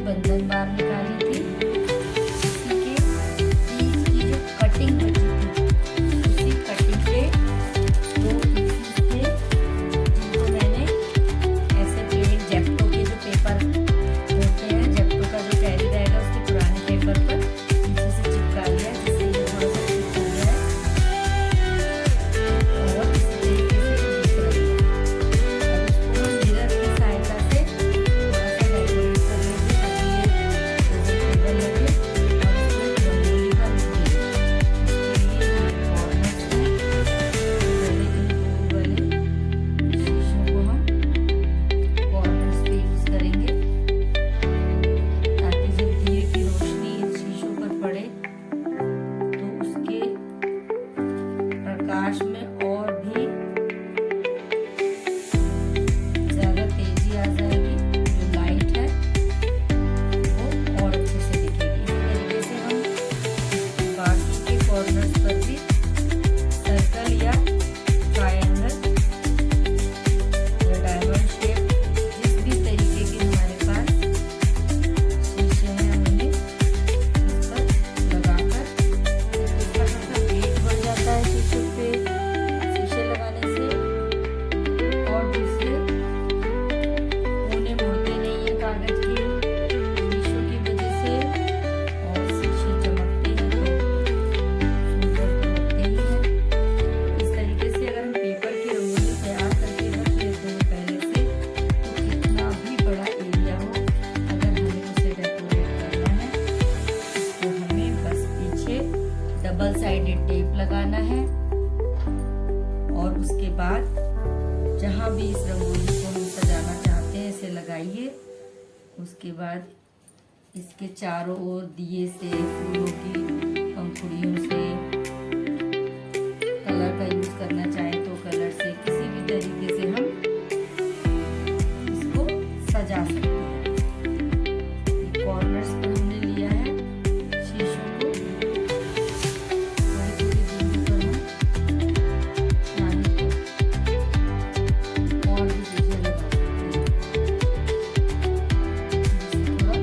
बंधन बार निकाली थी, इसी के बीच की जो कटिंग बची थी, उसी कटिंग के 2 पीसेस थे, जिनको मैंने ऐसे प्लेन जेप्टो के जो पेपर होते हैं, जेप्टो का जो कैरी बैग है उसके पुराने पेपर पर नीचे से चिपका लिया, जिससे ये थोड़ा सा ठीक हो गया है। और इसी तरीके से दिख रही है। अब इसको हम मिरर की सहायता से थोड़ा सा डेकोरेट कर लेंगे ताकि ये प्रेजेंटेबल लगे और इसको एक रंगोली का लुक दे। इसके लिए ये कॉर्नर्स हैं, पहले इन गोल वाले शीशों को हम कॉर्नर्स पे यूज करेंगे ताकि जब दिए की रोशनी इन शीशों पर पड़े तो उसके प्रकाश में और भी ज्यादा तेजी आ जाएगी, जो लाइट है वो और अच्छे से दिखेगी। इसी तरीके से हम बाकी के कॉर्नर्स पर भी सर्कल या ट्रायंगल या डायमंड शेप, जिस भी तरीके के हमारे पास शीशे हैं उन्हें इस पर लगाकर इसका थोड़ा वेट बढ़ जाता है शीशे पे, शीशे लगाने से, और दूसरे कोने मुड़ते नहीं है कागज के शीशों की वजह से, और शीशे चमकते हैं तो सुंदर तो लगते ही हैं। इस तरीके से अगर हम पेपर की रंगोली तैयार करके रख लेते हैं पहले से, तो कितना भी बड़ा एरिया हो, अगर हमें उसे डेकोरेट करना है तो हमें बस पीछे डबल साइडेड टेप लगाना है, और उसके बाद जहाँ भी इस रंगोली को हम सजाना चाहते हैं इसे लगाइए। उसके बाद इसके चारों ओर दिए से, फूलों की पंखुड़ियों से, कलर का यूज करना चाहे तो कलर से, किसी भी तरीके से हम इसको सजा सकते हैं। कॉर्नर्स पर हमने लिया है शीशों को, थोड़ी थोड़ी दूरी पर हम चाहे तो और भी शीशे लगा सकते हैं, जिससे थोड़ा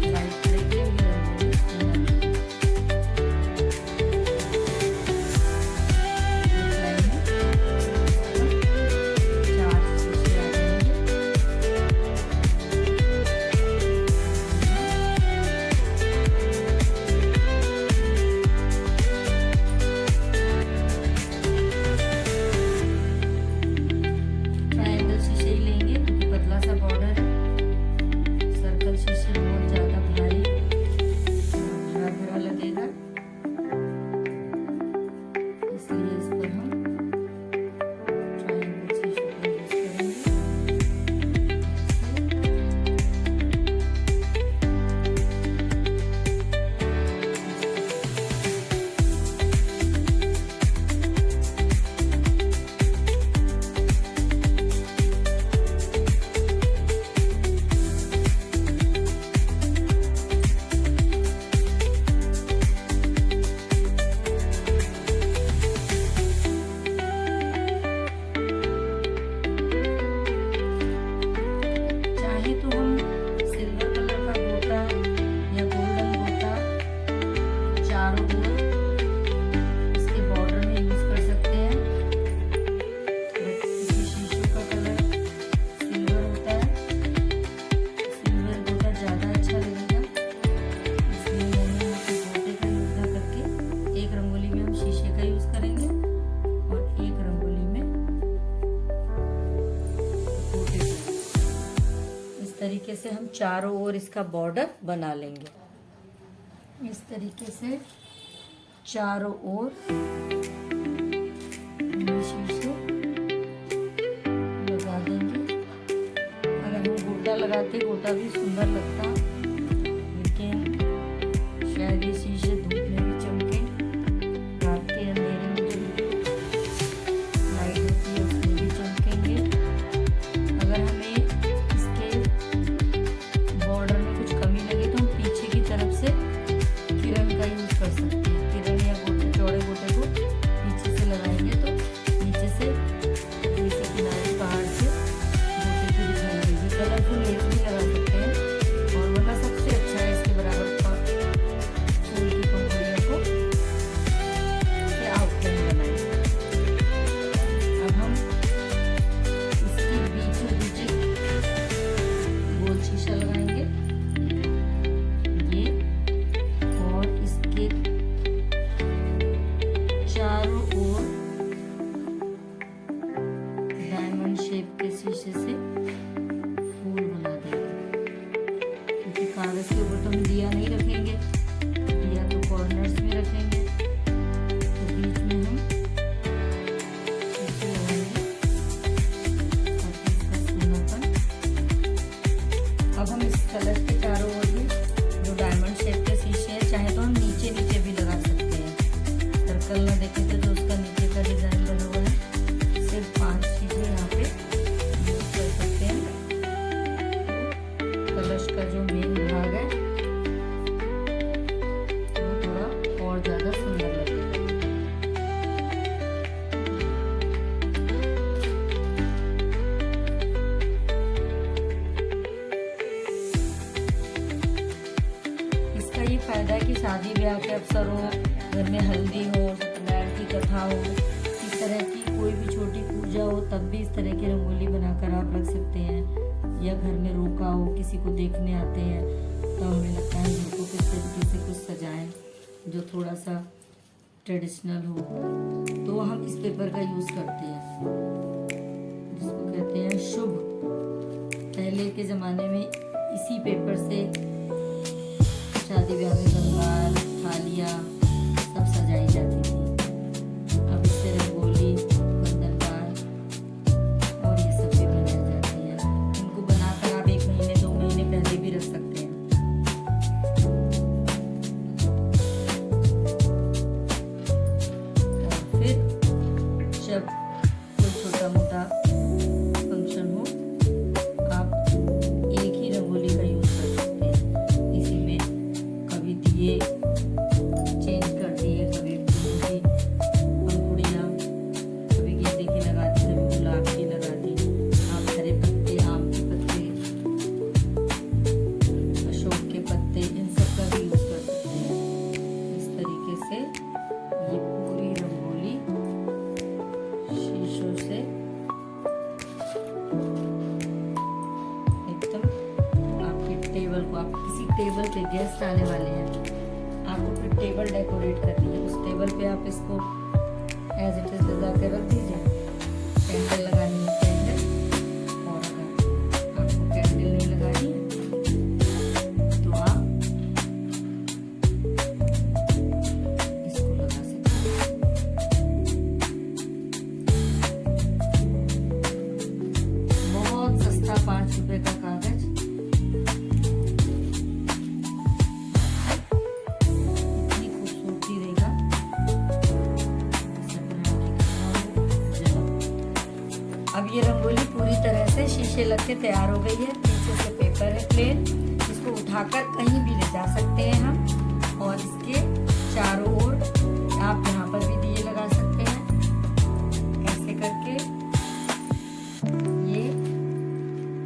लाइट करेंगे और ये रंगोली सुंदर लगेगी। एक लाइन में 4 शीशे आ जाएंगे। ट्रायंगल शीशे ही लेंगे क्योंकि पतला सा बॉर्डर है, सर्कल शीशे बहुत ज्यादा भारी भरा भरा लगेगा, इसलिए इस पर हम ट्रायंगल शीशे का यूज करेंगे। चाहे तो हम सिल्वर कलर का गोटा या गोल्डन गोटा चारों ओर इसके बॉर्डर में यूज कर सकते हैं, बट क्योंकि शीशों का कलर सिल्वर होता है, सिल्वर गोटा ज्यादा अच्छा लगेगा, इसलिए मैंने यहाँ पे गोटे का यूज ना करके एक रंगोली में हम शीशे का यूज करेंगे और एक रंगोली में गोटे का। इस तरीके से हम चारों ओर इसका बॉर्डर बना लेंगे। इस तरीके से चारों ओर ये शीशे लगा देंगे। अगर हम गोटा लगाते गोटा भी सुंदर लगता, लेकिन शायद ये शीशे धूप में भी चमके, रात के अंधेरे में जो लाइट होती है उसमें भी चमकेंगे। अगर हमें इसके बॉर्डर में कुछ कमी लगे तो हम पीछे की तरफ से किरण का यूज कर सकते हैं, किरण या गोटे, चौड़े गोटे को पीछे से लगाएंगे तो नीचे से किनारे पहाड़ से गोटे की दिखाई देगी। कलरफुल लेस भी लगा सकते हैं। अब इसके ऊपर तो हम दिया नहीं रखेंगे, दिया तो कॉर्नर्स में रखेंगे, तो बीच में हम शीशे लगाएंगे ताकि इसका सुंदरपन। अब हम इस कलश के चारों ओर भी जो डायमंड शेप के शीशे हैं, चाहे तो हम नीचे नीचे भी लगा सकते हैं। सर्कल में देखें तो जो उसका नीचे का डिजाइन बना हुआ है, सिर्फ 5 शीशे यहाँ पे यूज कर सकते हैं। कलश का जो मेन भाग है वो थोड़ा और ज्यादा सुंदर लगेगा। इसका ये फायदा है कि शादी ब्याह के अवसर हो, घर में हल्दी हो, सत्यनारायण की कथा हो, इस तरह की कोई भी छोटी पूजा हो, तब भी इस तरह की रंगोली बनाकर आप रख सकते हैं। या घर में रोका हो, किसी को देखने आते हैं, तो हमें लगता है घर को किस तरीके से कुछ सजाएं जो थोड़ा सा ट्रेडिशनल हो, तो हम इस पेपर का यूज करते हैं जिसको कहते हैं शुभ। पहले के जमाने में इसी पेपर से शादी ब्याह में कंगाल, थालियाँ सब सजाई जाती थी। अब इससे रंगोली, बंधनकार और ये सब भी बनाई जाती है। इनको बनाकर आप 1 महीने 2 महीने पहले भी रख सकते हैं। और फिर जब कोई छोटा मोटा फंक्शन हो, आप एक ही रंगोली का यूज कर सकते हैं। इसी में कभी दिए चेंज कर दिए, कभी फूल की पंखुड़ियाँ, कभी गेंदे की लगा दी, कभी गुलाब की लगा दी, आप हरे पत्ते, आम के पत्ते, अशोक के पत्ते, इन सब का भी यूज कर सकते हैं। इस तरीके से ये पूरी रंगोली शीशों से एकदम आपके टेबल को, आप किसी टेबल पे गेस्ट आने वाले हैं, आपको फिर टेबल डेकोरेट करनी है, उस टेबल पे आप इसको एज इट इज लगा के रख दीजिए। कैंडल लगानी है कैंडल, और अगर आपको कैंडल नहीं लगानी है तो आप इसको लगा सकते हैं। बहुत सस्ता 5 रुपए का कागज, अब ये रंगोली पूरी तरह से शीशे लग के तैयार हो गई है। नीचे से पेपर है प्लेन, इसको उठाकर कहीं भी ले जा सकते हैं हम। और इसके चारों ओर आप यहाँ पर भी दिए लगा सकते हैं, ऐसे करके ये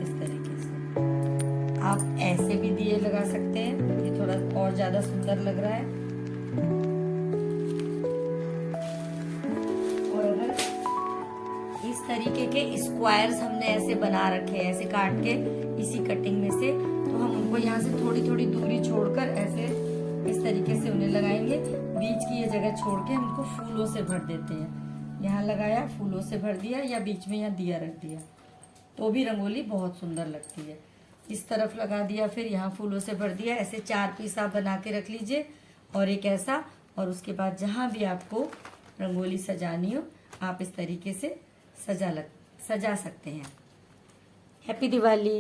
इस तरीके से आप ऐसे भी दिए लगा सकते हैं। ये थोड़ा और ज्यादा सुंदर लग रहा है। और अगर इस तरीके के स्क्वायर्स हमने ऐसे बना रखे हैं, ऐसे काट के इसी कटिंग में से, तो हम उनको यहाँ से थोड़ी थोड़ी दूरी छोड़कर ऐसे इस तरीके से उन्हें लगाएंगे। बीच की ये जगह छोड़ के हम इनको फूलों से भर देते हैं। यहाँ लगाया, फूलों से भर दिया, या बीच में यहाँ दिया रख दिया, तो भी रंगोली बहुत सुंदर लगती है। इस तरफ लगा दिया, फिर यहाँ फूलों से भर दिया। ऐसे 4 पीस आप बना के रख लीजिए, और एक ऐसा, और उसके बाद जहाँ भी आपको रंगोली सजानी हो आप इस तरीके से सजा सकते हैं। हैप्पी दिवाली।